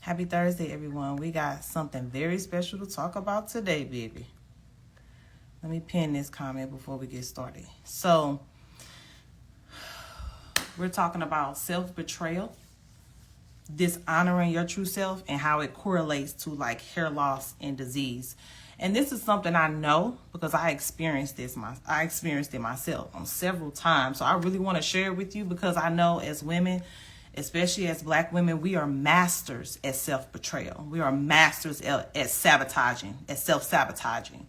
Happy Thursday, everyone. We got something very special to talk about today, baby. Let me pin this comment before we get started. So, we're talking about self-betrayal, dishonoring your true self, and how it correlates to like hair loss and disease. And this is something I know because I experienced it myself on several times. So I really want to share it with you because I know as women, especially as Black women, we are masters at self-betrayal. We are masters at sabotaging, at self-sabotaging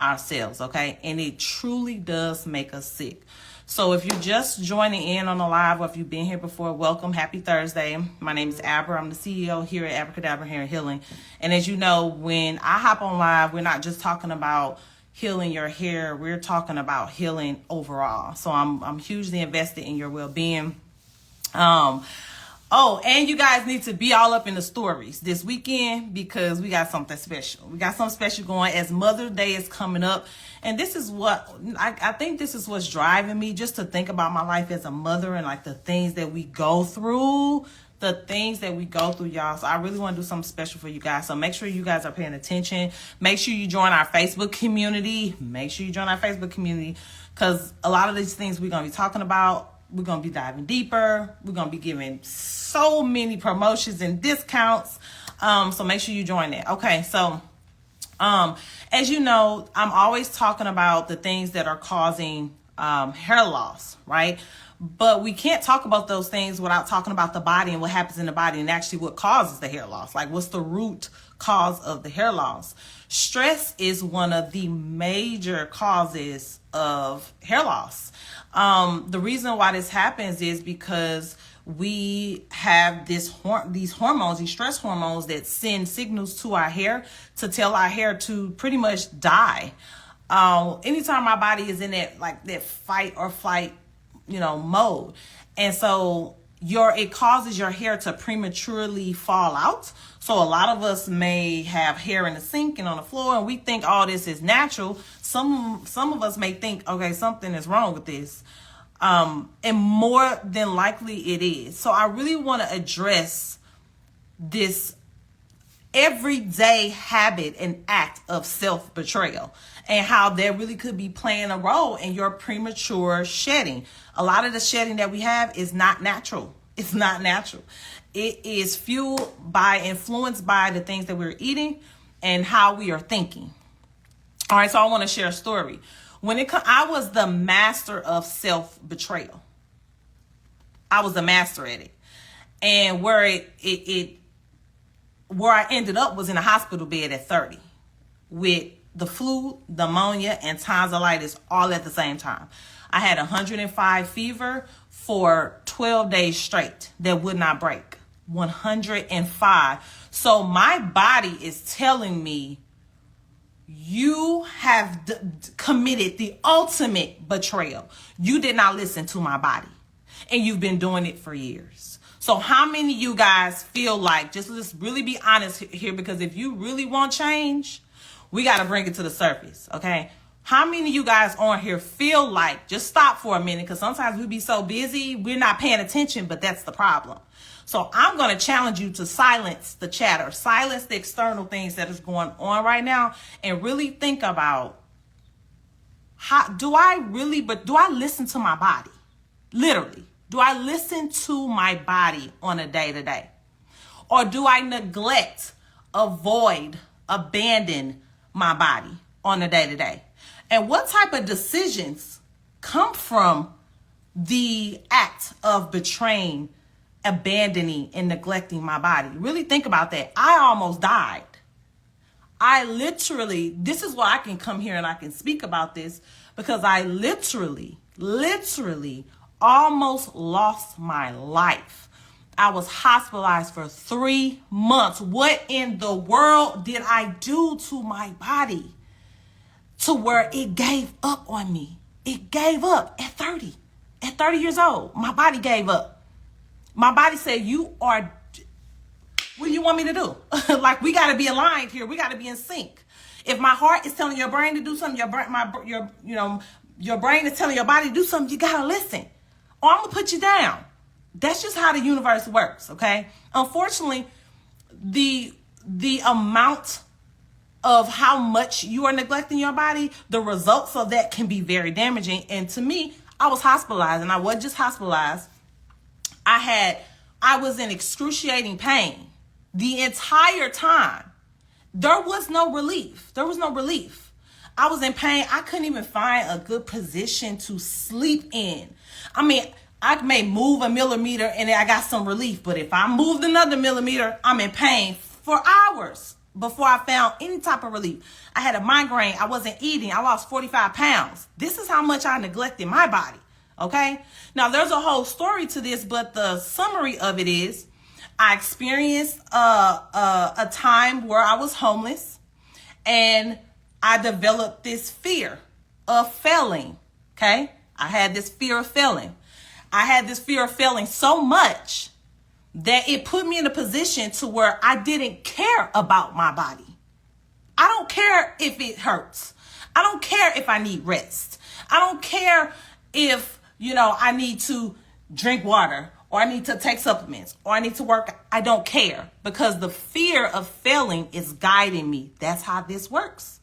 ourselves, okay? And it truly does make us sick. So if you're just joining in on the live, or if you've been here before, welcome. Happy Thursday. My name is Aber. I'm the CEO here at Abracadabra Hair and Healing. And as you know, when I hop on live, we're not just talking about healing your hair. We're talking about healing overall. So I'm hugely invested in your well-being. And you guys need to be all up in the stories this weekend because we got something special. We got something special going as Mother's Day is coming up. And this is what, I think this is what's driving me just to think about my life as a mother and like the things that we go through. Y'all. So I really want to do something special for you guys. So make sure you guys are paying attention. Make sure you join our Facebook community. Because a lot of these things we're going to be talking about, we're going to be diving deeper. We're going to be giving so many promotions and discounts. So make sure you join that. Okay, so as you know, I'm always talking about the things that are causing hair loss, right? But we can't talk about those things without talking about the body and what happens in the body and actually what causes the hair loss. Like, what's the root cause of the hair loss? Stress is one of the major causes of hair loss. The reason why this happens is because we have these hormones, these stress hormones that send signals to our hair to tell our hair to pretty much die. Anytime our body is in that fight or flight, mode. And so it causes your hair to prematurely fall out. So a lot of us may have hair in the sink and on the floor and we think all this is natural. Some of us may think, okay, something is wrong with this. And more than likely it is. So I really want to address this everyday habit and act of self-betrayal and how that really could be playing a role in your premature shedding. A lot of the shedding that we have is not natural. It's not natural. It is influenced by the things that we're eating and how we are thinking. All right, so I want to share a story. I was the master of self-betrayal. I was the master at it. And where I ended up was in a hospital bed at 30 with the flu, pneumonia, and tonsillitis all at the same time. I had 105 fever for 12 days straight that would not break. 105. So my body is telling me, you have committed the ultimate betrayal. You did not listen to my body. And you've been doing it for years. So how many of you guys feel like, let's really be honest here, because if you really want change, we got to bring it to the surface, okay? How many of you guys on here feel like, just stop for a minute, because sometimes we be so busy, we're not paying attention, but that's the problem. So I'm going to challenge you to silence the chatter, silence the external things that is going on right now, and really think about, do I listen to my body? Literally, do I listen to my body on a day-to-day? Or do I neglect, avoid, abandon my body on a day-to-day? And what type of decisions come from the act of betraying, abandoning, and neglecting my body? Really think about that. I almost died. This is why I can come here and I can speak about this, because I literally almost lost my life. I was hospitalized for 3 months. What in the world did I do to my body to where it gave up on me? It gave up at 30. At 30 years old, my body gave up. My body said, what do you want me to do? Like, we got to be aligned here. We got to be in sync. If my heart is telling your brain to do something, your brain is telling your body to do something, you got to listen. Or I'm going to put you down. That's just how the universe works, okay? Unfortunately, the amount of how much you are neglecting your body, the results of that can be very damaging. And to me, I was hospitalized, and I wasn't just hospitalized. I was in excruciating pain the entire time. There was no relief. I was in pain. I couldn't even find a good position to sleep in. I mean, I may move a millimeter and I got some relief, but if I moved another millimeter, I'm in pain for hours before I found any type of relief. I had a migraine. I wasn't eating. I lost 45 pounds. This is how much I neglected my body. Okay. Now there's a whole story to this, but the summary of it is I experienced a time where I was homeless, and I developed this fear of failing. Okay. I had this fear of failing. I had this fear of failing so much that it put me in a position to where I didn't care about my body. I don't care if it hurts. I don't care if I need rest. I don't care if, I need to drink water, or I need to take supplements, or I need to work. I don't care, because the fear of failing is guiding me. That's how this works.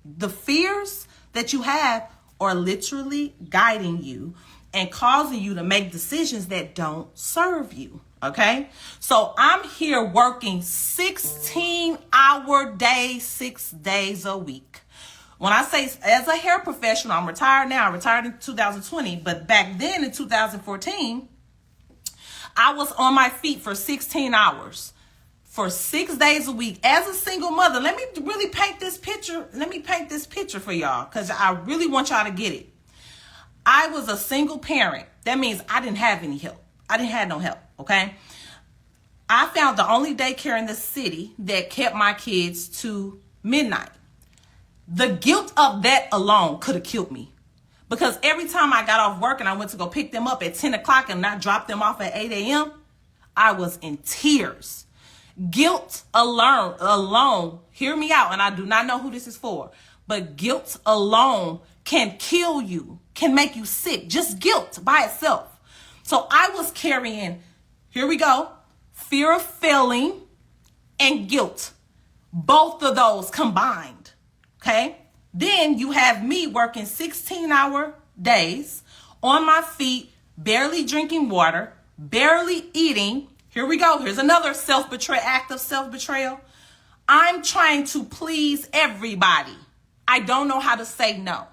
The fears that you have are literally guiding you and causing you to make decisions that don't serve you. Okay. So I'm here working 16-hour days, 6 days a week. When I say as a hair professional, I'm retired now. I retired in 2020, but back then in 2014, I was on my feet for 16 hours for 6 days a week as a single mother. Let me really paint this picture. Let me paint this picture for y'all, because I really want y'all to get it. I was a single parent. That means I didn't have any help. I didn't have no help. Okay. I found the only daycare in the city that kept my kids to midnight. The guilt of that alone could have killed me, because every time I got off work and I went to go pick them up at 10 o'clock and not drop them off at 8 a.m., I was in tears. Guilt alone, hear me out, and I do not know who this is for, but guilt alone can kill you, can make you sick. Just guilt by itself. So I was carrying, here we go, fear of failing and guilt. Both of those combined. Okay. Then you have me working 16-hour days on my feet, barely drinking water, barely eating. Here we go. Here's another act of self-betrayal. I'm trying to please everybody. I don't know how to say no.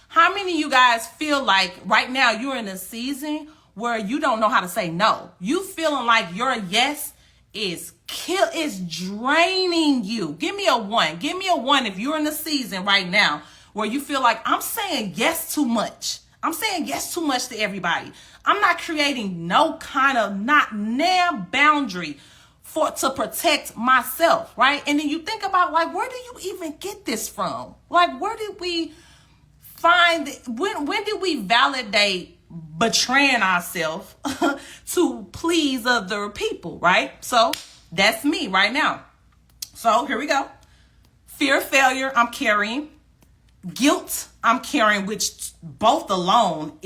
How many of you guys feel like right now you're in a season where you don't know how to say no? You feeling like your yes is draining you. Give me a 1. Give me a 1 if you're in a season right now where you feel like I'm saying yes too much. I'm saying yes too much to everybody. I'm not creating no kind of boundary to protect myself, right? And then you think about, like, where do you even get this from? Like, where did we find when did we validate betraying ourselves to please other people, right? So that's me right now. So here we go. Fear of failure, I'm carrying. Guilt, I'm carrying, which both alone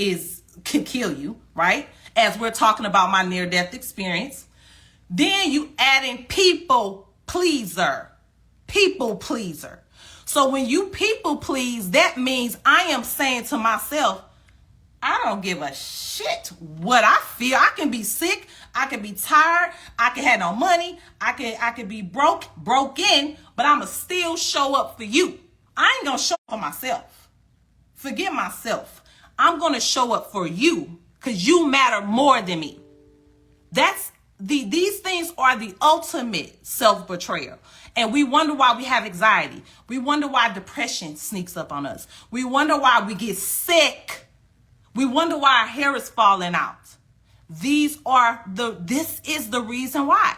can kill you, right? As we're talking about my near-death experience. Then you add in people pleaser. So when you people please, that means I am saying to myself, I don't give a shit what I feel. I can be sick. I can be tired. I can have no money. I can be broken, but I'ma still show up for you. I ain't gonna show up for myself. Forget myself. I'm gonna show up for you, because you matter more than me. These things are the ultimate self-betrayal. And we wonder why we have anxiety. We wonder why depression sneaks up on us. We wonder why we get sick. We wonder why our hair is falling out. This is the reason why.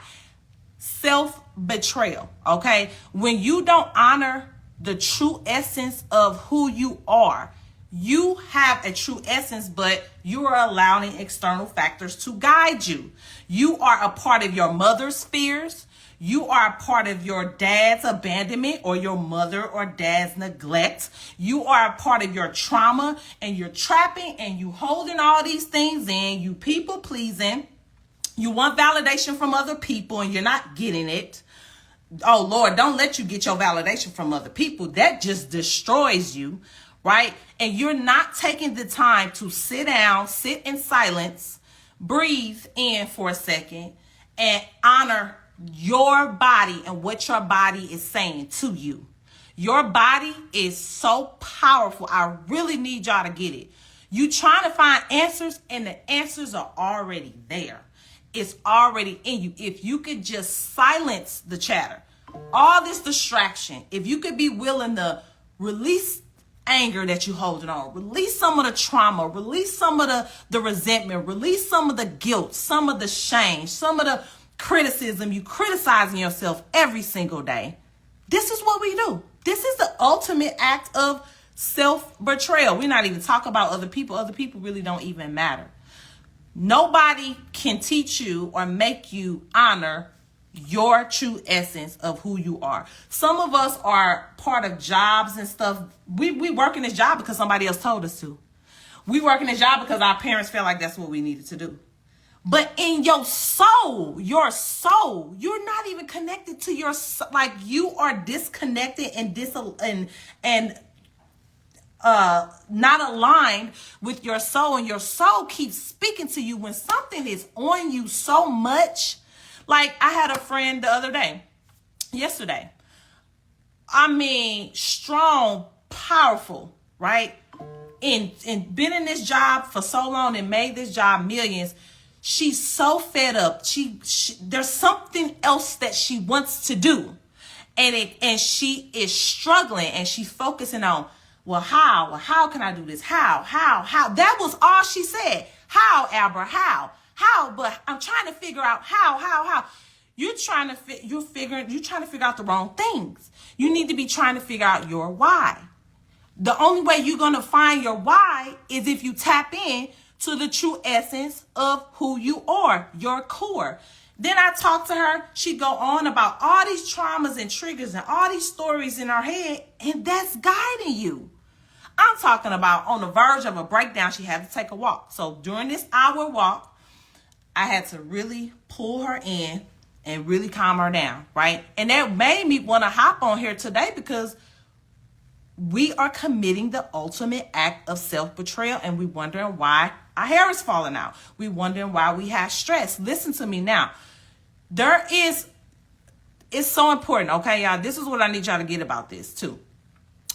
Self-betrayal, okay? When you don't honor the true essence of who you are, you have a true essence, but you are allowing external factors to guide you. You are a part of your mother's fears. You are a part of your dad's abandonment or your mother or dad's neglect. You are a part of your trauma, and you're trapping and you holding all these things in, you people pleasing. You want validation from other people and you're not getting it. Oh, Lord, don't let you get your validation from other people. That just destroys you, right? And you're not taking the time to sit down, sit in silence, breathe in for a second, and honor your body and what your body is saying to you. Your body is so powerful. I really need y'all to get it. You trying to find answers, and the answers are already there. It's already in you. If you could just silence the chatter, all this distraction, if you could be willing to release anger that you're holding on, release some of the trauma, release some of the resentment, release some of the guilt, some of the shame, some of the criticism, you criticizing yourself every single day. This is what we do. This is the ultimate act of self-betrayal. We're not even talking about other people. Other people really don't even matter. Nobody can teach you or make you honor your true essence of who you are. Some of us are part of jobs and stuff. We work in this job because somebody else told us to. We work in this job because our parents felt like that's what we needed to do. But in your soul, you're not even connected to your, like, you are disconnected and not aligned with your soul, and your soul keeps speaking to you when something is on you so much. Like, I had a friend the other day, yesterday. I mean, strong, powerful, right? And been in this job for so long and made this job millions. She's so fed up. She there's something else that she wants to do. And she is struggling, and she's focusing on, well, how can I do this? How? That was all she said. How, Abra? How? But I'm trying to figure out how. You're trying to figure out the wrong things. You need to be trying to figure out your why. The only way you're going to find your why is if you tap in to the true essence of who you are, your core. Then I talked to her. She go on about all these traumas and triggers and all these stories in her head, and that's guiding you. I'm talking about on the verge of a breakdown. She had to take a walk. So during this hour walk, I had to really pull her in and really calm her down, right? And that made me want to hop on here today because we are committing the ultimate act of self-betrayal, and we wondering why our hair is falling out. We wondering why we have stress. Listen to me now. It's so important, okay, y'all? This is what I need y'all to get about this too.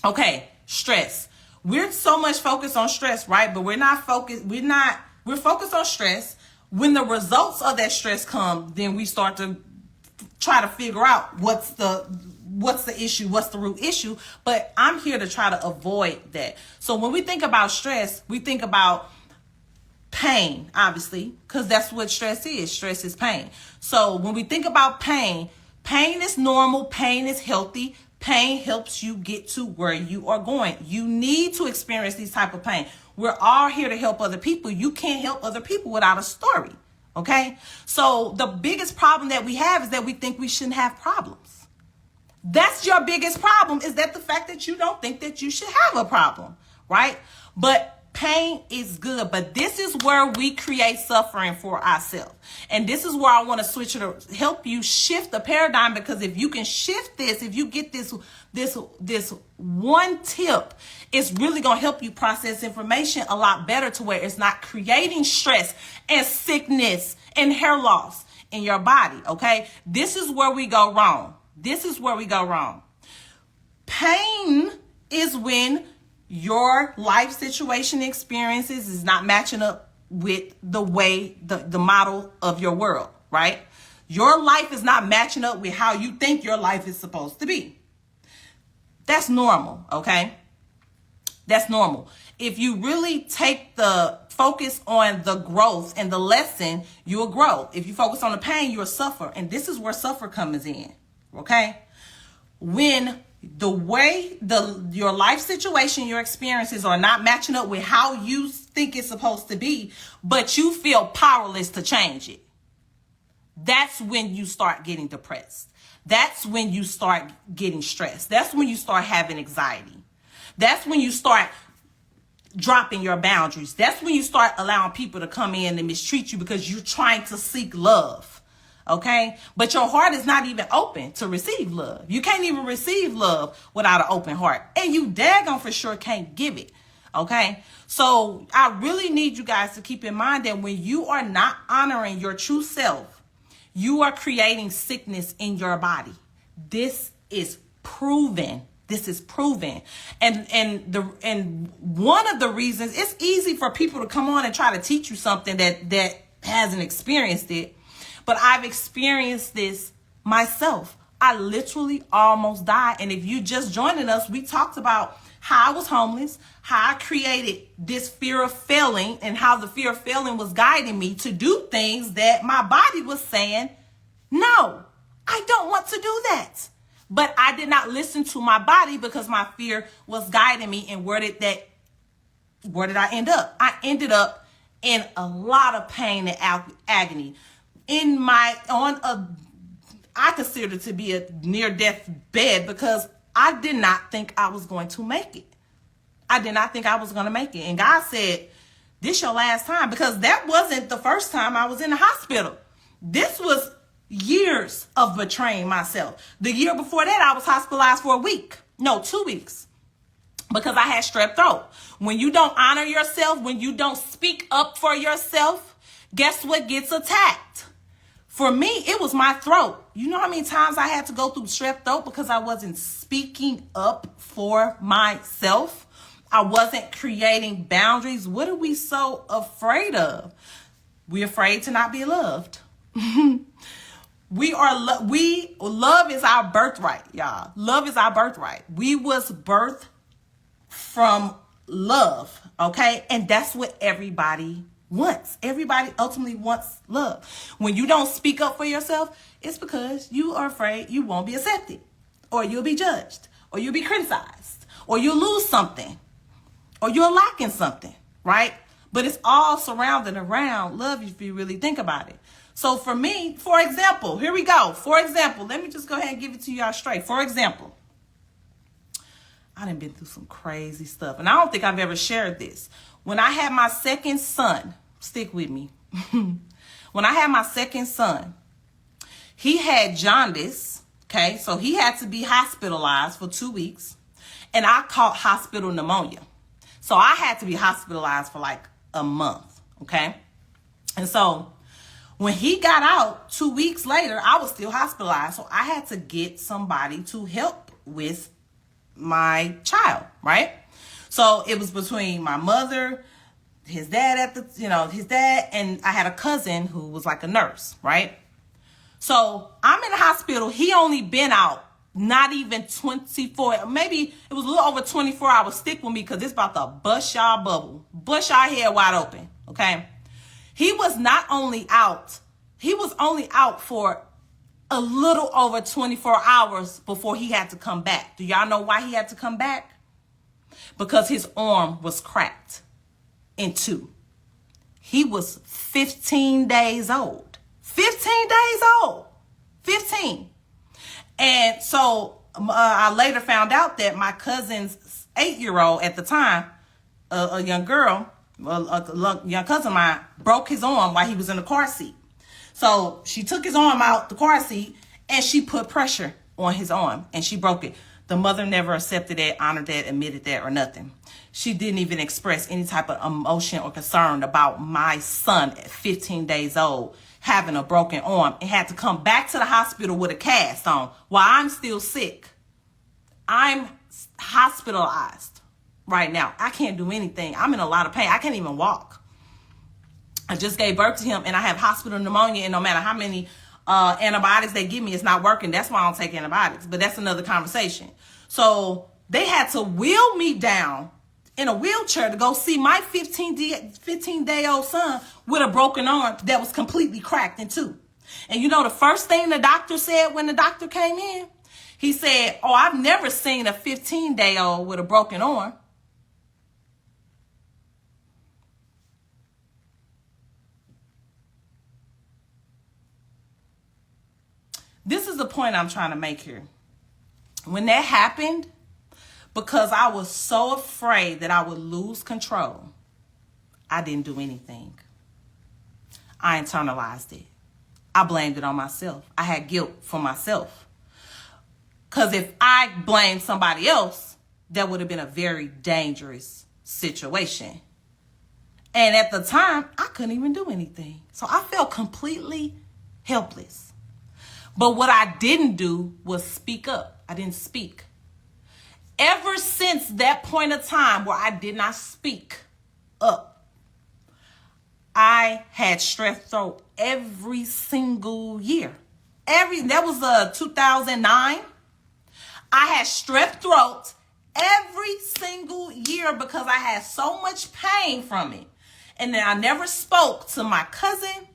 Okay, stress. We're so much focused on stress, right? But we're focused on stress. When the results of that stress come, then we start to try to figure out what's the issue, what's the root issue. But I'm here to try to avoid that. So when we think about stress, we think about pain, obviously, because that's what stress is. Stress is pain. So when we think about pain is normal. Pain is healthy. Pain helps you get to where you are going. You need to experience these type of pain. We're all here to help other people. You can't help other people without a story. Okay? So the biggest problem that we have is that we think we shouldn't have problems. That's your biggest problem, is that the fact that you don't think that you should have a problem, right? But pain is good, but this is where we create suffering for ourselves. And this is where I want to switch it to help you shift the paradigm, because if you can shift this, if you get this one tip, it's really going to help you process information a lot better to where it's not creating stress and sickness and hair loss in your body, okay? This is where we go wrong. Pain is when your life situation experiences is not matching up with the way, the model of your world, right? Your life is not matching up with how you think your life is supposed to be. That's normal, okay? That's normal. If you really take the focus on the growth and the lesson, you'll grow. If you focus on the pain, you'll suffer. And this is where suffer comes in, okay? When the way your life situation, your experiences are not matching up with how you think it's supposed to be, but you feel powerless to change it. That's when you start getting depressed. That's when you start getting stressed. That's when you start having anxiety. That's when you start dropping your boundaries. That's when you start allowing people to come in and mistreat you because you're trying to seek love. Okay? But your heart is not even open to receive love. You can't even receive love without an open heart. And you daggone for sure can't give it. Okay? So I really need you guys to keep in mind that when you are not honoring your true self, you are creating sickness in your body. This is proven. This is proven. And one of the reasons, it's easy for people to come on and try to teach you something that hasn't experienced it. But I've experienced this myself. I literally almost died. And if you just joining us, we talked about how I was homeless, how I created this fear of failing, and how the fear of failing was guiding me to do things that my body was saying, no, I don't want to do that. But I did not listen to my body because my fear was guiding me. And where did I end up? I ended up in a lot of pain and agony. I consider it to be a near-death bed because I did not think I was going to make it. I did not think I was going to make it. And God said, this your last time, because that wasn't the first time I was in the hospital. This was years of betraying myself. The year before that, I was hospitalized for 2 weeks, because I had strep throat. When you don't honor yourself, when you don't speak up for yourself, guess what gets attacked? For me, it was my throat. You know how many times I had to go through strep throat because I wasn't speaking up for myself? I wasn't creating boundaries. What are we so afraid of? We're afraid to not be loved. Love is our birthright, y'all. Love is our birthright. We was birthed from love, okay? And that's what everybody wants. Everybody ultimately wants love. When you don't speak up for yourself, it's because you are afraid you won't be accepted, or you'll be judged, or you'll be criticized, or you'll lose something, or you're lacking something, right? But it's all surrounded around love if you really think about it. So for me, for example, here we go. For example, let me just go ahead and give it to y'all straight. For example, I done been through some crazy stuff, and I don't think I've ever shared this. When I had my second son, stick with me. When I had my second son, he had jaundice, okay? So he had to be hospitalized for 2 weeks, and I caught hospital pneumonia. So I had to be hospitalized for like a month, okay? And so when he got out 2 weeks later, I was still hospitalized. So I had to get somebody to help with my child, right? So it was between my mother, his dad his dad, and I had a cousin who was like a nurse, right? So I'm in the hospital. He only been out not even 24, maybe it was a little over 24 hours. Stick with me because it's about to bust y'all bubble, bust y'all head wide open, okay? He was only out for a little over 24 hours before he had to come back. Do y'all know why he had to come back? Because his arm was cracked in two. He was 15 days old. 15 days old. 15. And so I later found out that my cousin's 8-year-old at the time, a young girl, a young cousin of mine, broke his arm while he was in the car seat. So she took his arm out the car seat and she put pressure on his arm and she broke it. The mother never accepted that, honored that, admitted that, or nothing. She didn't even express any type of emotion or concern about my son at 15 days old having a broken arm and had to come back to the hospital with a cast on while I'm still sick. I'm hospitalized right now. I can't do anything. I'm in a lot of pain. I can't even walk. I just gave birth to him and I have hospital pneumonia, and no matter how many antibiotics they give me, it's not working. That's why I don't take antibiotics, but that's another conversation. So they had to wheel me down in a wheelchair to go see my 15-day-old son with a broken arm that was completely cracked in two. And you know the first thing the doctor said when the doctor came in? He said, "Oh, I've never seen a 15-day-old with a broken arm." This is the point I'm trying to make here. When that happened, because I was so afraid that I would lose control, I didn't do anything. I internalized it. I blamed it on myself. I had guilt for myself. Because if I blamed somebody else, that would have been a very dangerous situation. And at the time, I couldn't even do anything. So I felt completely helpless. But what I didn't do was speak up. I didn't speak. Ever since that point of time where I did not speak up, I had strep throat every single year. That was 2009. I had strep throat every single year because I had so much pain from it. And then I never spoke to my cousin.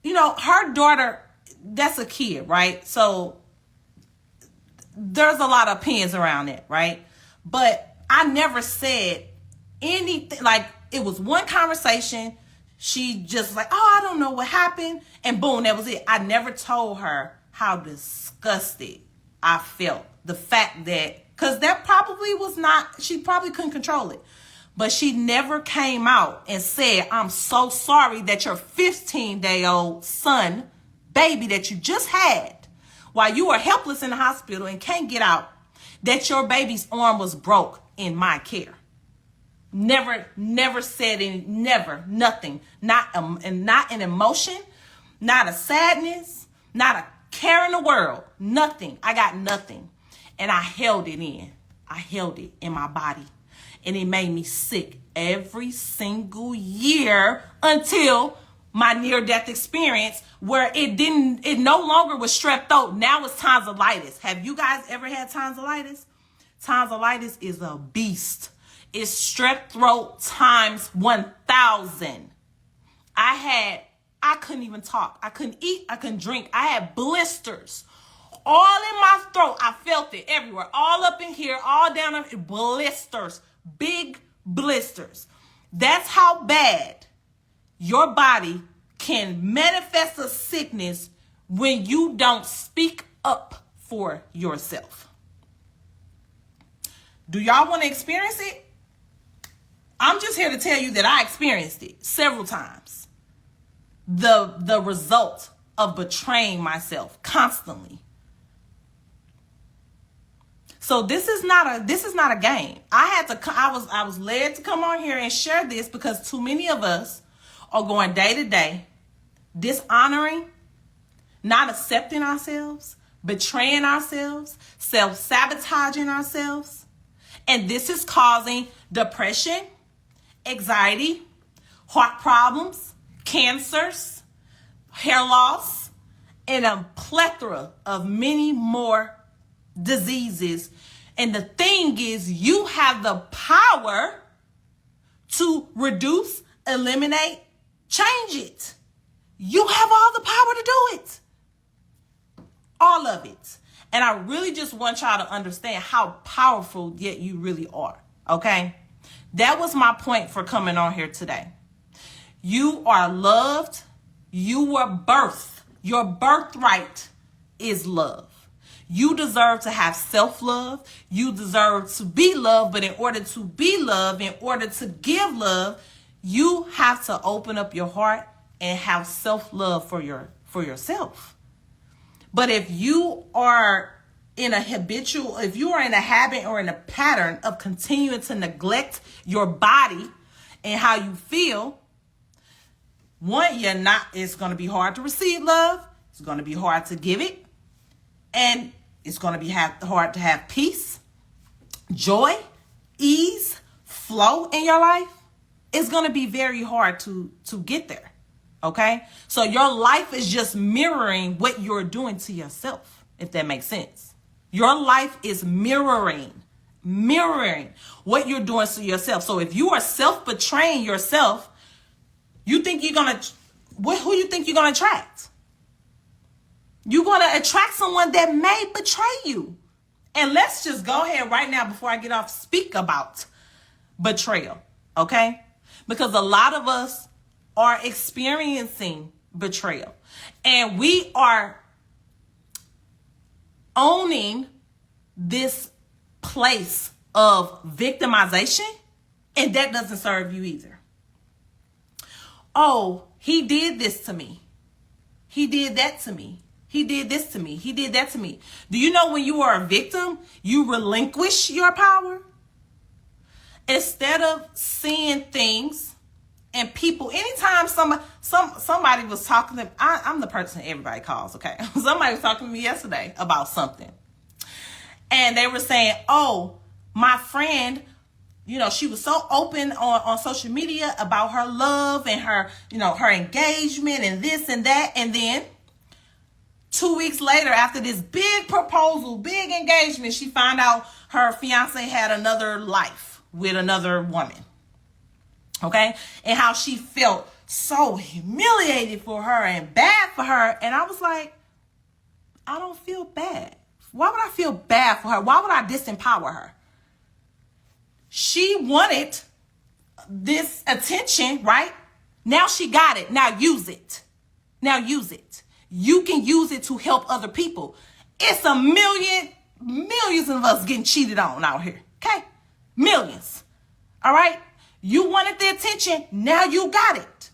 You know, her daughter, that's a kid, right? So there's a lot of opinions around it, right? But I never said anything. Like, it was one conversation. She just like, oh, I don't know what happened. And boom, that was it. I never told her how disgusted I felt. The fact that, because that probably was not, she probably couldn't control it. But she never came out and said, I'm so sorry that your 15-day-old son, baby that you just had, while you are helpless in the hospital and can't get out, that your baby's arm was broke in my care. Never said any, never, nothing. Not an emotion, not a sadness, not a care in the world, nothing. I got nothing. And I held it in. I held it in my body. And it made me sick every single year until my near-death experience where it no longer was strep throat. Now it's tonsillitis. Have you guys ever had tonsillitis? Tonsillitis is a beast. It's strep throat times 1,000. I couldn't even talk. I couldn't eat. I couldn't drink. I had blisters all in my throat. I felt it everywhere. All up in here, all down, blisters. Big blisters. That's how bad your body can manifest a sickness when you don't speak up for yourself. Do y'all want to experience it? I'm just here to tell you that I experienced it several times. The result of betraying myself constantly. So this is not a game. I was led to come on here and share this because too many of us are going day to day, dishonoring, not accepting ourselves, betraying ourselves, self-sabotaging ourselves. And this is causing depression, anxiety, heart problems, cancers, hair loss, and a plethora of many more diseases. And the thing is, you have the power to reduce, eliminate, change it. You have all the power to do it. All of it. And I really just want y'all to understand how powerful yet you really are. Okay? That was my point for coming on here today. You are loved. You were birthed. Your birthright is love. You deserve to have self-love. You deserve to be loved. But in order to be loved, in order to give love, you have to open up your heart and have self-love for yourself. But if you are in a habit or in a pattern of continuing to neglect your body and how you feel, it's going to be hard to receive love. It's going to be hard to give it. And it's going to be hard to have peace, joy, ease, flow in your life. It's going to be very hard to get there. Okay? So your life is just mirroring what you're doing to yourself, if that makes sense. Your life is mirroring what you're doing to yourself. So if you are self-betraying yourself, who you think you're going to attract? You're going to attract someone that may betray you. And let's just go ahead right now before I get off, speak about betrayal, okay? Because a lot of us are experiencing betrayal. And we are owning this place of victimization, and that doesn't serve you either. Oh, he did this to me. He did that to me. He did this to me. He did that to me. Do you know when you are a victim, you relinquish your power? Instead of seeing things and people, anytime somebody was talking to me, I'm the person everybody calls, okay? Somebody was talking to me yesterday about something. And they were saying, oh, my friend, you know, she was so open on social media about her love and her, you know, her engagement and this and that. And then 2 weeks later, after this big proposal, big engagement, she found out her fiance had another life with another woman. Okay? And how she felt so humiliated for her and bad for her. And I was like, I don't feel bad. Why would I feel bad for her? Why would I disempower her? She wanted this attention, right? Now she got it. Now use it. Now use it. You can use it to help other people. It's millions of us getting cheated on out here. Okay? Millions. All right? You wanted the attention. Now you got it.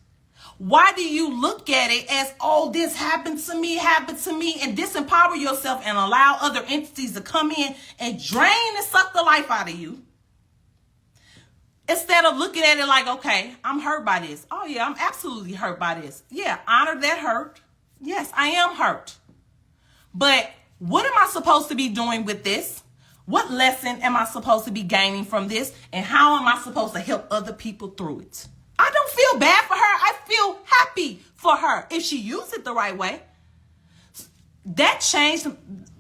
Why do you look at it as, oh, this happened to me, and disempower yourself and allow other entities to come in and drain and suck the life out of you? Instead of looking at it like, okay, I'm hurt by this. Oh, yeah, I'm absolutely hurt by this. Yeah, honor that hurt. Yes, I am hurt. But what am I supposed to be doing with this? What lesson am I supposed to be gaining from this? And how am I supposed to help other people through it? I don't feel bad for her. I feel happy for her if she used it the right way. That changed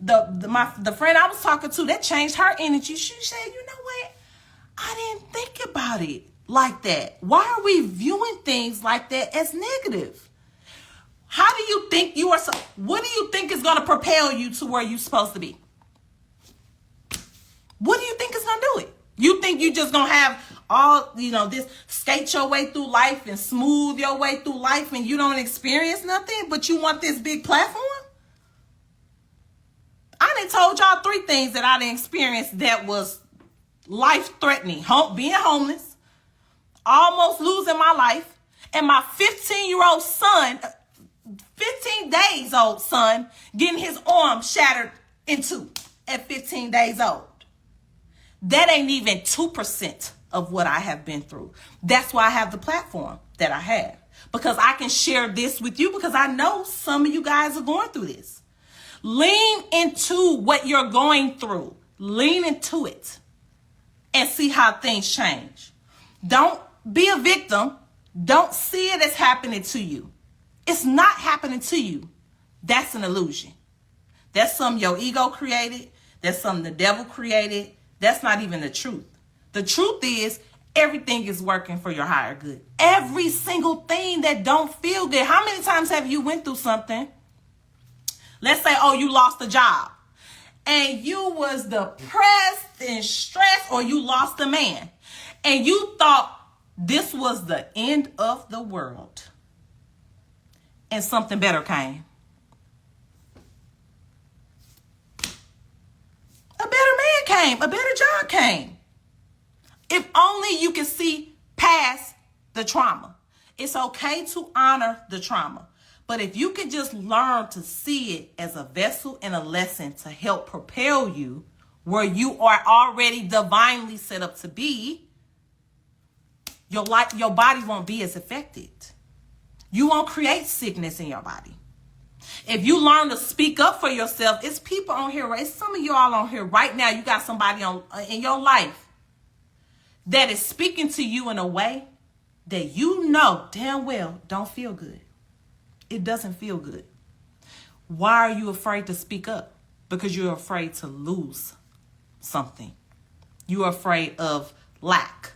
the friend I was talking to. That changed her energy. She said, you know what? I didn't think about it like that. Why are we viewing things like that as negative? How do you think you are? What do you think is going to propel you to where you're supposed to be? What do you think is going to do it? You think you just going to have all, you know, this skate your way through life and smooth your way through life and you don't experience nothing, but you want this big platform? I done told y'all 3 things that I done experienced that was life-threatening. Being homeless, almost losing my life, and my 15-year-old son, 15 days old son, getting his arm shattered in 2 at 15 days old. That ain't even 2% of what I have been through. That's why I have the platform that I have. Because I can share this with you because I know some of you guys are going through this. Lean into what you're going through. Lean into it and see how things change. Don't be a victim. Don't see it as happening to you. It's not happening to you. That's an illusion. That's something your ego created. That's something the devil created. That's not even the truth. The truth is everything is working for your higher good. Every single thing that don't feel good. How many times have you went through something? Let's say, oh, you lost a job and you was depressed and stressed, or you lost a man and you thought this was the end of the world and something better came. A better man came. A better job came. If only you can see past the trauma. It's okay to honor the trauma. But if you can just learn to see it as a vessel and a lesson to help propel you where you are already divinely set up to be, your body won't be as affected. You won't create sickness in your body. If you learn to speak up for yourself, it's people on here, right? It's some of you all on here right now. You got somebody in your life that is speaking to you in a way that you know damn well don't feel good. It doesn't feel good. Why are you afraid to speak up? Because you're afraid to lose something. You're afraid of lack.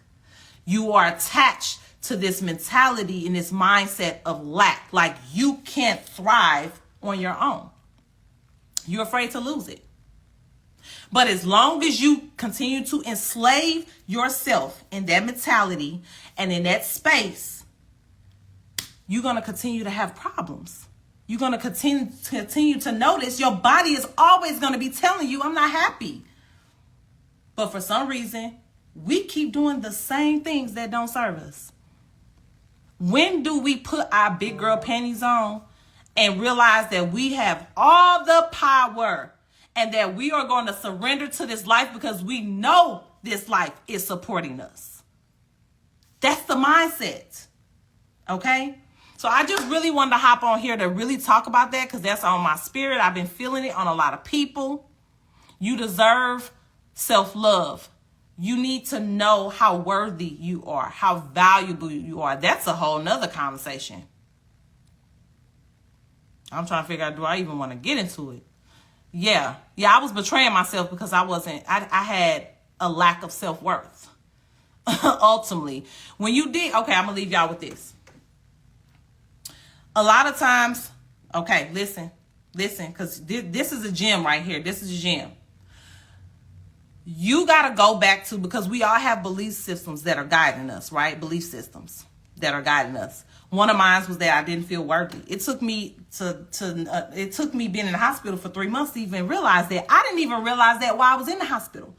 You are attached to this mentality and this mindset of lack. Like you can't thrive on your own. You're afraid to lose it. But as long as you continue to enslave yourself in that mentality and in that space, you're going to continue to have problems. You're going to continue to notice your body is always going to be telling you, I'm not happy. But for some reason, we keep doing the same things that don't serve us. When do we put our big girl panties on and realize that we have all the power and that we are going to surrender to this life because we know this life is supporting us? That's the mindset. Okay? So I just really wanted to hop on here to really talk about that because that's on my spirit. I've been feeling it on a lot of people. You deserve self-love. You need to know how worthy you are, how valuable you are. That's a whole nother conversation. I'm trying to figure out, do I even want to get into it? Yeah, I was betraying myself because I had a lack of self-worth. Ultimately, when you did, okay, I'm going to leave y'all with this. A lot of times, okay, listen, because this is a gem right here. This is a gem. You got to go back to, because we all have belief systems that are guiding us, right? Belief systems that are guiding us. One of mine was that I didn't feel worthy. It took me it took me being in the hospital for 3 months to even realize that. I didn't even realize that while I was in the hospital.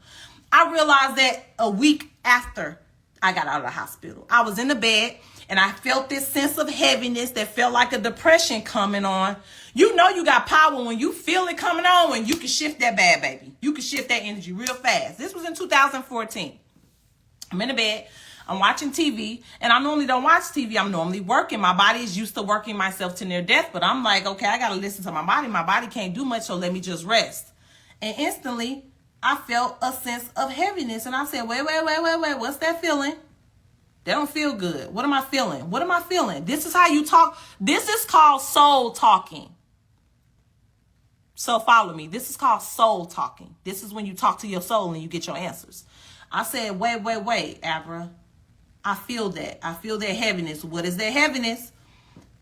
I realized that a week after I got out of the hospital. I was in the bed and I felt this sense of heaviness that felt like a depression coming on. You know you got power when you feel it coming on, when you can shift that bad baby. You can shift that energy real fast. This was in 2014. I'm in the bed. I'm watching TV, and I normally don't watch TV. I'm normally working. My body is used to working myself to near death, but I'm like, okay, I got to listen to my body. My body can't do much, so let me just rest. And instantly, I felt a sense of heaviness, and I said, wait, what's that feeling? That don't feel good. What am I feeling? What am I feeling? This is how you talk. This is called soul talking. So follow me. This is called soul talking. This is when you talk to your soul and you get your answers. I said, wait, Abra. I feel that. I feel that heaviness. What is that heaviness?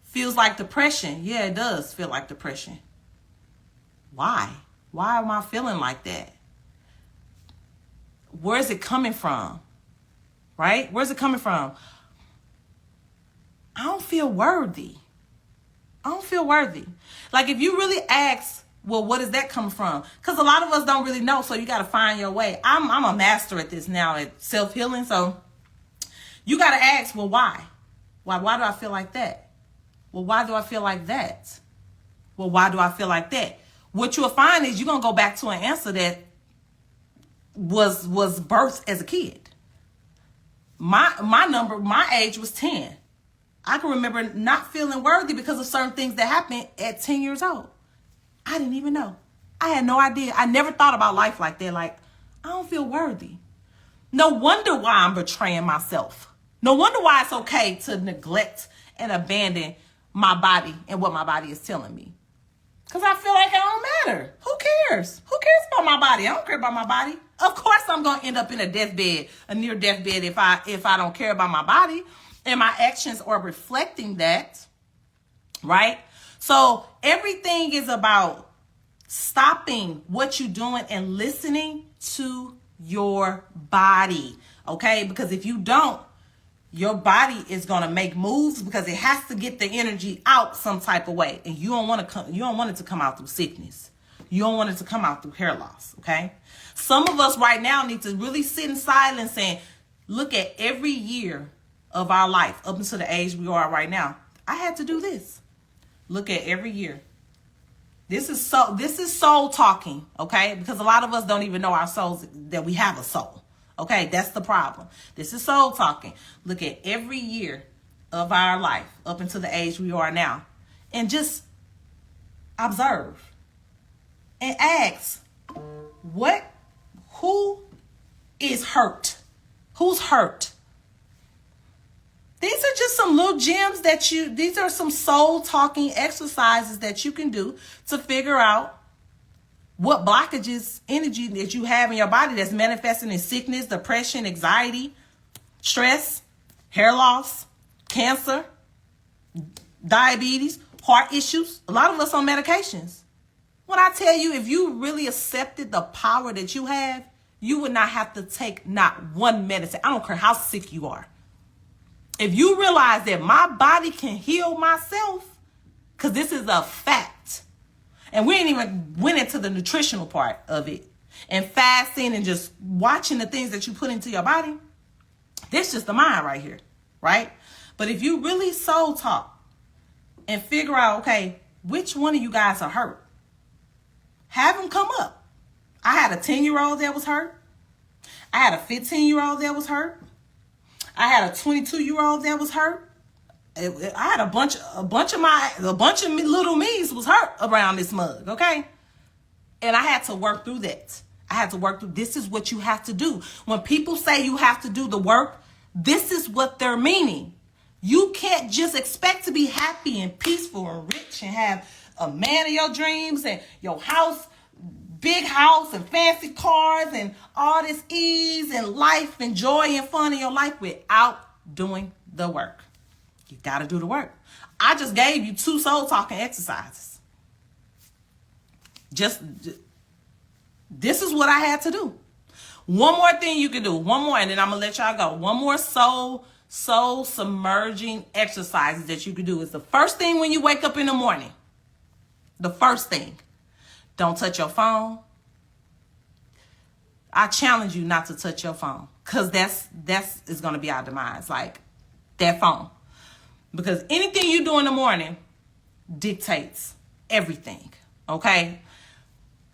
Feels like depression. Yeah, it does feel like depression. Why? Why am I feeling like that? Where is it coming from? Right? Where's it coming from? I don't feel worthy. I don't feel worthy. Like if you really ask, well, what is that coming from? Because a lot of us don't really know, so you got to find your way. I'm a master at this now, at self-healing, so you got to ask, well, why? Why do I feel like that? Well, why do I feel like that? Well, why do I feel like that? What you'll find is you're going to go back to an answer that was birthed as a kid. My age was 10. I can remember not feeling worthy because of certain things that happened at 10 years old. I didn't even know. I had no idea. I never thought about life like that. Like, I don't feel worthy. No wonder why I'm betraying myself. No wonder why it's okay to neglect and abandon my body and what my body is telling me. Because I feel like I don't matter. Who cares? Who cares about my body? I don't care about my body. Of course I'm going to end up in a deathbed, a near deathbed if I don't care about my body. And my actions are reflecting that, right? So everything is about stopping what you're doing and listening to your body, okay? Because if you don't, your body is going to make moves because it has to get the energy out some type of way. And you don't want it to come out through sickness. You don't want it to come out through hair loss, okay? Some of us right now need to really sit in silence and look at every year of our life up until the age we are right now. I had to do this. Look at every year. This is soul talking, okay? Because a lot of us don't even know our souls, that we have a soul. Okay, that's the problem. This is soul talking. Look at every year of our life up until the age we are now. And just observe. And ask, who is hurt? Who's hurt? These are just some little gems these are some soul talking exercises that you can do to figure out what blockages, energy that you have in your body that's manifesting in sickness, depression, anxiety, stress, hair loss, cancer, diabetes, heart issues. A lot of us on medications. When I tell you, if you really accepted the power that you have, you would not have to take not one medicine. I don't care how sick you are. If you realize that my body can heal myself, because this is a fact. And we ain't even went into the nutritional part of it. and fasting and just watching the things that you put into your body, this just the mind right here, right? But if you really soul talk and figure out, okay, which one of you guys are hurt, have them come up. I had a 10-year-old that was hurt. I had a 15-year-old that was hurt. I had a 22-year-old that was hurt. I had a bunch of little me's was hurt around this mug, okay? And I had to work through that. I had to work through. This is what you have to do. When people say you have to do the work, this is what they're meaning. You can't just expect to be happy and peaceful and rich and have a man of your dreams and your house, big house and fancy cars and all this ease and life and joy and fun in your life without doing the work. You got to do the work. I just gave you 2 soul talking exercises. Just this is what I had to do. One more thing you can do. One more, and then I'm going to let y'all go. One more soul submerging exercises that you can do is the first thing when you wake up in the morning. The first thing. Don't touch your phone. I challenge you not to touch your phone, because that's is going to be our demise, like that phone. Because anything you do in the morning dictates everything, okay?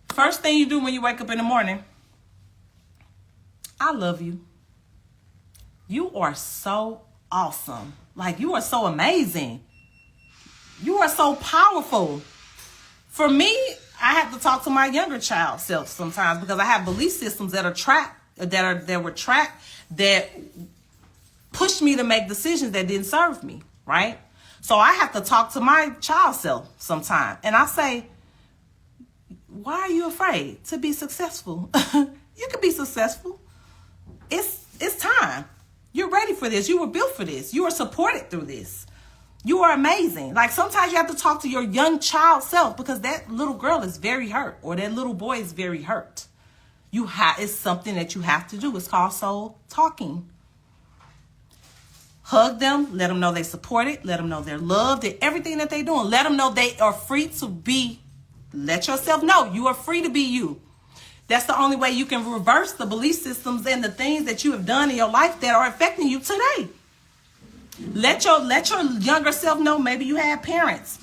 First thing you do when you wake up in the morning, I love you. You are so awesome. Like, you are so amazing. You are so powerful. For me, I have to talk to my younger child self sometimes, because I have belief systems that were trapped, that pushed me to make decisions that didn't serve me, right? So I have to talk to my child self sometimes. And I say, why are you afraid to be successful? You can be successful. It's time. You're ready for this. You were built for this. You are supported through this. You are amazing. Like, sometimes you have to talk to your young child self, because that little girl is very hurt, or that little boy is very hurt. It's something that you have to do. It's called soul talking. Hug them. Let them know they support it. Let them know they're loved and everything that they're doing. Let them know they are free to be. Let yourself know you are free to be you. That's the only way you can reverse the belief systems and the things that you have done in your life that are affecting you today. Let your younger self know. Maybe you had parents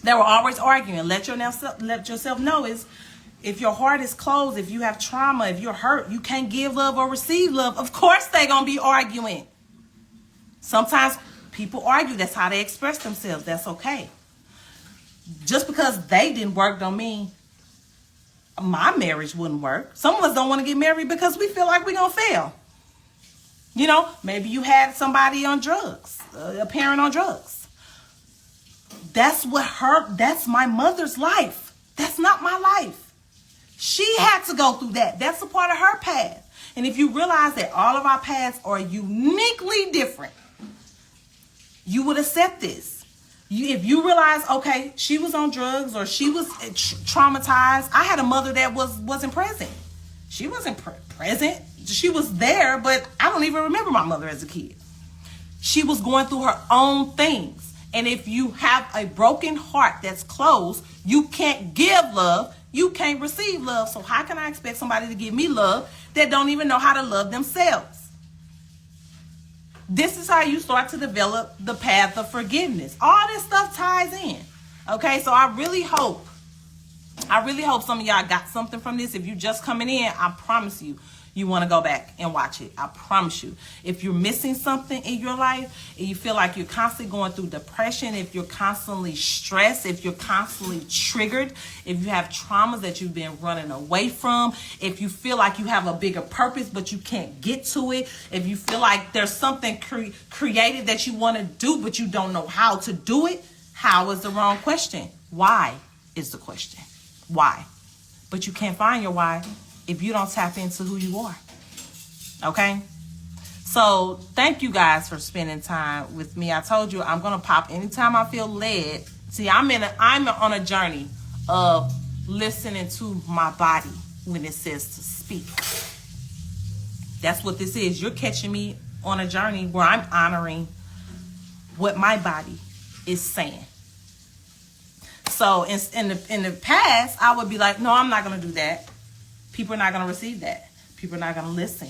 that were always arguing. Let yourself know is, if your heart is closed, if you have trauma, if you're hurt, you can't give love or receive love. Of course they're going to be arguing. Sometimes people argue. That's how they express themselves. That's okay. Just because they didn't work don't mean my marriage wouldn't work. Some of us don't want to get married because we feel like we're going to fail. You know, maybe you had somebody on drugs, a parent on drugs. That's my mother's life. That's not my life. She had to go through that. That's a part of her path. And if you realize that all of our paths are uniquely different, you would accept this. If you realize, okay, she was on drugs, or she was traumatized. I had a mother that wasn't present. She wasn't present. She was there, but I don't even remember my mother as a kid. She was going through her own things. And if you have a broken heart that's closed, you can't give love. You can't receive love. So how can I expect somebody to give me love that don't even know how to love themselves? This is how you start to develop the path of forgiveness. All this stuff ties in. Okay, so I really hope some of y'all got something from this. If you're just coming in, I promise you want to go back and watch it. I promise you. If you're missing something in your life, and you feel like you're constantly going through depression, if you're constantly stressed, if you're constantly triggered, if you have traumas that you've been running away from, if you feel like you have a bigger purpose but you can't get to it, if you feel like there's something creative that you want to do but you don't know how to do it, how is the wrong question. Why is the question. Why? But you can't find your why if you don't tap into who you are. Okay? So thank you guys for spending time with me. I told you I'm going to pop anytime I feel led. See, I'm on a journey of listening to my body when it says to speak. That's what this is. You're catching me on a journey where I'm honoring what my body is saying. So in the past, I would be like, no, I'm not going to do that. People are not going to receive that. People are not going to listen.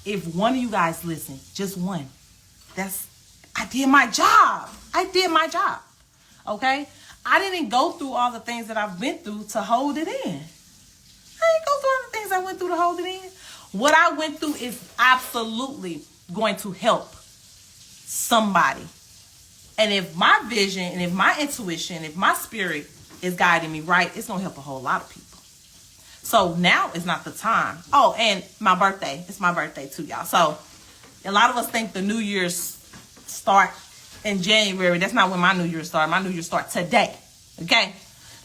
If one of you guys listen, just one, I did my job. I did my job. Okay? I didn't go through all the things that I've been through to hold it in. I didn't go through all the things I went through to hold it in. What I went through is absolutely going to help somebody. And if my vision and if my intuition, if my spirit is guiding me right, it's going to help a whole lot of people. So now is not the time. Oh, and my birthday. It's my birthday too, y'all. So a lot of us think the New Year's start in January. That's not when my New Year's start. My New Year's start today. Okay?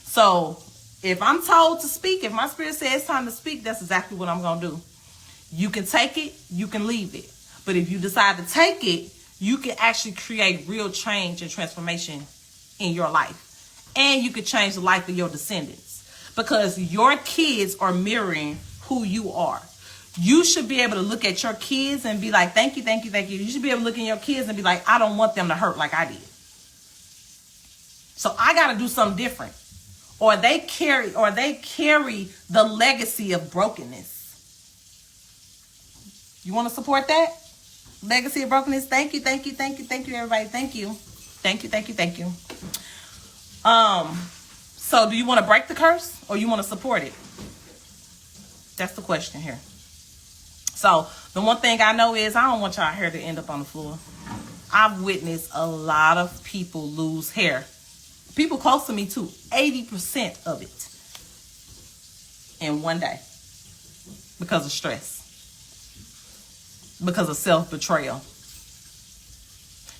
So if I'm told to speak, if my spirit says it's time to speak, that's exactly what I'm going to do. You can take it. You can leave it. But if you decide to take it, you can actually create real change and transformation in your life. And you can change the life of your descendants. Because your kids are mirroring who you are. You should be able to look at your kids and be like, thank you, thank you, thank you. You should be able to look at your kids and be like, I don't want them to hurt like I did. So I got to do something different. Or they carry the legacy of brokenness. You want to support that? Legacy of brokenness. Thank you, thank you, thank you, thank you, everybody. Thank you. Thank you, thank you, thank you. So do you want to break the curse or you want to support it? That's the question here. So the one thing I know is I don't want y'all hair to end up on the floor. I've witnessed a lot of people lose hair. People close to me too. 80% of it in one day because of stress. Because of self-betrayal.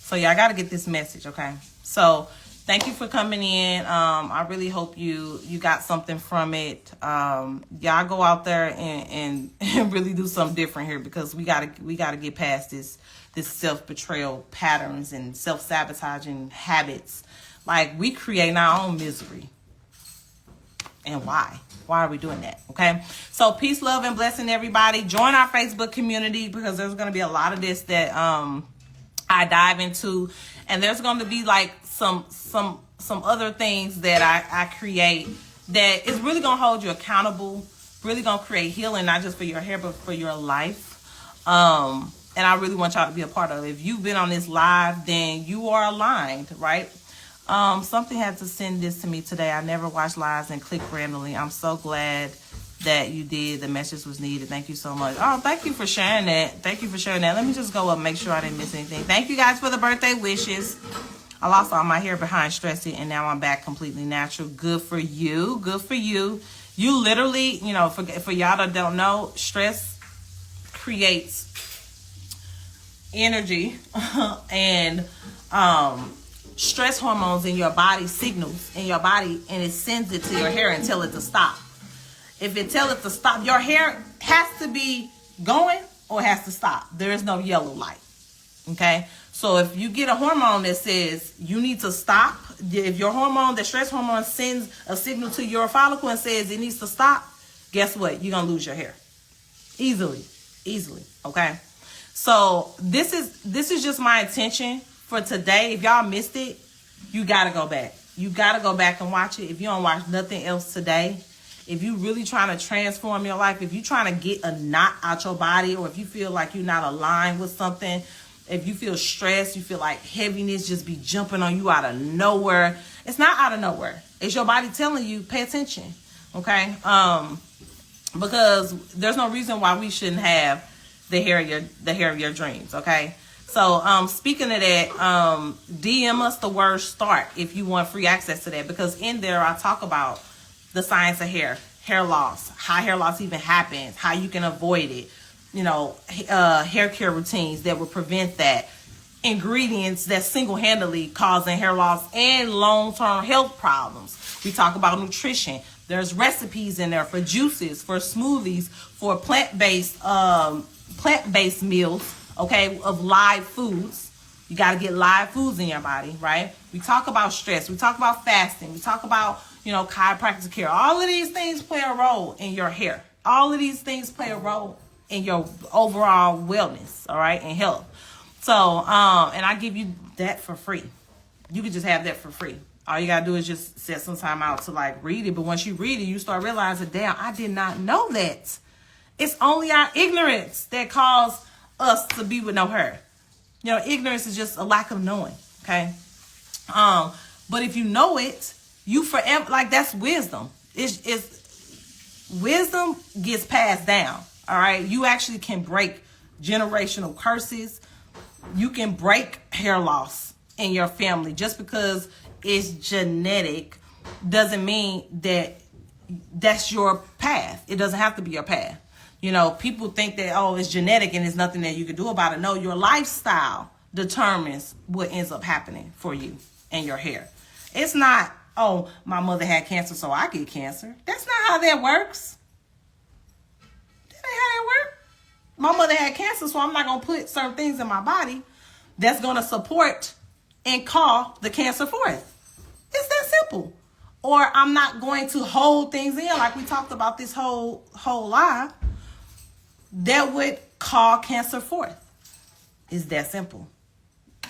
So yeah, I got to get this message, okay? So thank you for coming in. I really hope you got something from it. Y'all go out there and really do something different here, because we gotta get past this self-betrayal patterns and self-sabotaging habits. Like, we create our own misery. And why? Why are we doing that? Okay. So peace, love, and blessing, everybody. Join our Facebook community, because there's going to be a lot of this that I dive into, and there's going to be like some other things that I create that is really going to hold you accountable, really going to create healing, not just for your hair, but for your life. And I really want y'all to be a part of it. If you've been on this live, then you are aligned, right? Something had to send this to me today. I never watch lives and click randomly. I'm so glad that you did. The message was needed. Thank you so much. Oh, thank you for sharing that. Thank you for sharing that. Let me just go up and make sure I didn't miss anything. Thank you guys for the birthday wishes. I lost all my hair behind stressing, and now I'm back completely natural. Good for you. Good for you. You literally, you know, for y'all that don't know, stress creates energy and stress hormones in your body, signals in your body, and it sends it to your hair and tell it to stop. If it tells it to stop, your hair has to be going or it has to stop. There is no yellow light. Okay? So if you get a hormone that says you need to stop, if your hormone, the stress hormone, sends a signal to your follicle and says it needs to stop, guess what? You're going to lose your hair. Easily. Okay? So this is just my intention for today. If y'all missed it, you got to go back. You got to go back and watch it. If you don't watch nothing else today, if you really trying to transform your life, if you trying to get a knot out your body, or if you feel like you're not aligned with something, if you feel stressed, you feel like heaviness just be jumping on you out of nowhere. It's not out of nowhere. It's your body telling you, pay attention. Okay? Because there's no reason why we shouldn't have the hair of your dreams. Okay? So, speaking of that, DM us the word START if you want free access to that, because in there I talk about the science of hair loss, how hair loss even happens, how you can avoid it, you know, hair care routines that will prevent that, ingredients that single-handedly causing hair loss and long-term health problems. We talk about nutrition. There's recipes in there for juices, for smoothies, for plant-based meals, okay, of live foods. You got to get live foods in your body, right? We talk about stress. We talk about fasting. We talk about, you know, chiropractic care. All of these things play a role in your hair. All of these things play a role in your overall wellness, all right, and health. So, and I give you that for free. You can just have that for free. All you gotta do is just set some time out to like read it. But once you read it, you start realizing, damn, I did not know that. It's only our ignorance that caused us to be with no her. You know, ignorance is just a lack of knowing. Okay. But if you know it, you forever, like, that's wisdom. It's wisdom gets passed down. All right. You actually can break generational curses. You can break hair loss in your family. Just because it's genetic doesn't mean that that's your path. It doesn't have to be your path. You know, people think that, oh, it's genetic and there's nothing that you can do about it. No, your lifestyle determines what ends up happening for you and your hair. It's not, oh, my mother had cancer, so I get cancer. That's not how that works. That ain't how that works. My mother had cancer, so I'm not going to put certain things in my body that's going to support and call the cancer forth. It's that simple. Or I'm not going to hold things in like we talked about this whole live that would call cancer forth. It's that simple.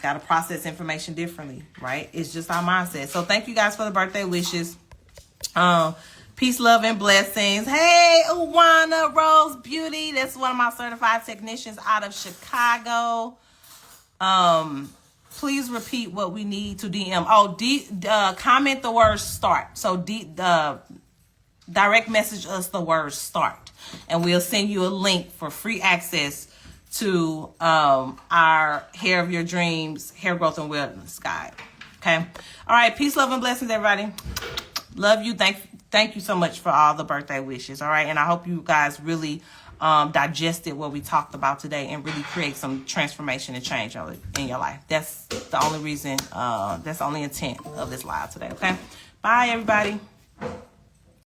Got to process information differently, right? It's just our mindset. So thank you guys for the birthday wishes. Peace, love, and blessings. Hey, Uwana Rose Beauty. That's one of my certified technicians out of Chicago. Please repeat what we need to DM. Comment the word start. So direct message us the word start, and we'll send you a link for free access to our Hair of Your Dreams Hair Growth and Wellness Guide. Okay. All right. Peace, love, and blessings, everybody. Love you. Thank you so much for all the birthday wishes. All right. And I hope you guys really digested what we talked about today and really create some transformation and change in your life. That's the only reason, that's the only intent of this live today. Okay. Bye, everybody.